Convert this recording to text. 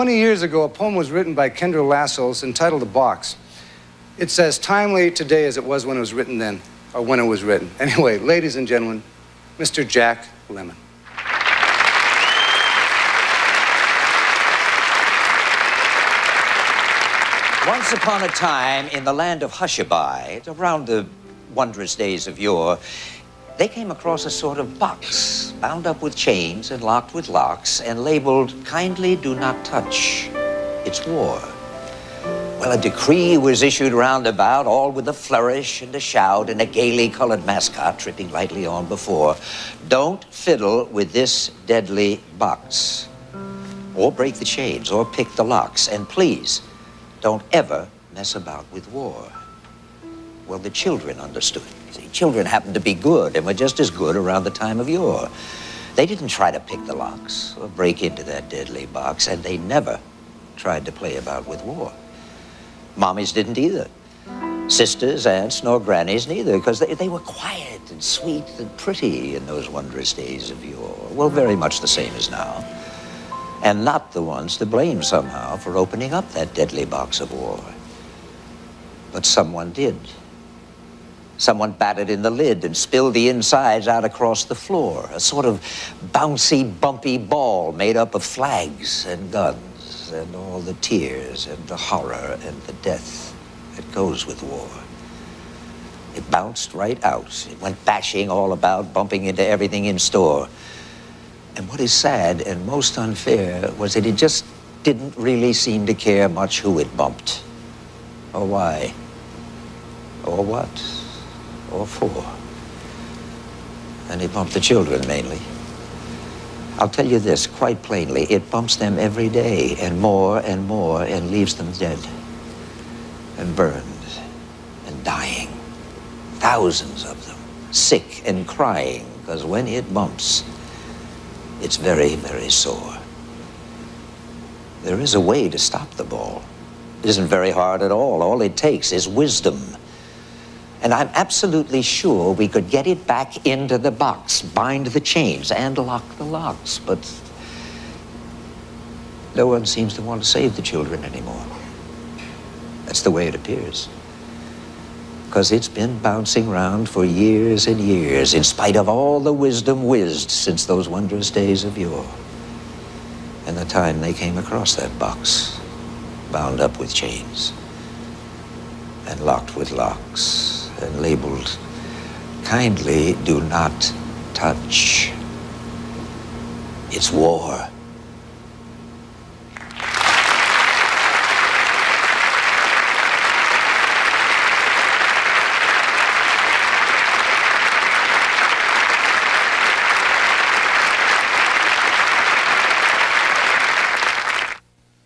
20 years ago, a poem was written by Kendrew Lascelles entitled The Box. It's as timely today as it was when it was written then, or when it was written. Anyway, ladies and gentlemen, Mr. Jack Lemmon. Once upon a time, in the land of Hushabye, around the wondrous days of yore, they came across a sort of box, bound up with chains and locked with locks, and labeled, "Kindly do not touch. It's war." Well, a decree was issued round about, all with a flourish and a shout and a gaily colored mascot tripping lightly on before. Don't fiddle with this deadly box, or break the chains, or pick the locks, and please, don't ever mess about with war. Well, the children understood. See, children happened to be good and were just as good around the time of yore. They didn't try to pick the locks or break into that deadly box, and they never tried to play about with war. Mommies didn't either. Sisters, aunts, nor grannies neither, because they were quiet and sweet and pretty in those wondrous days of yore. Well, very much the same as now. And not the ones to blame somehow for opening up that deadly box of war. But someone did. Someone batted in the lid and spilled the insides out across the floor, a sort of bouncy, bumpy ball made up of flags and guns and all the tears and the horror and the death that goes with war. It bounced right out. It went bashing all about, bumping into everything in store. And what is sad and most unfair was that it just didn't really seem to care much who it bumped, or why, or what, or for. And it bumped the children mainly. I'll tell you this quite plainly, it bumps them every day, and more, and leaves them dead, and burned, and dying. Thousands of them, sick and crying, because when it bumps, it's very, very sore. There is a way to stop the ball. It isn't very hard at all. All it takes is wisdom. And I'm absolutely sure we could get it back into the box, bind the chains, and lock the locks. But no one seems to want to save the children anymore. That's the way it appears. Because it's been bouncing around for years and years, in spite of all the wisdom whizzed since those wondrous days of yore. And the time they came across that box, bound up with chains, and locked with locks, and labeled, "Kindly do not touch. It's war."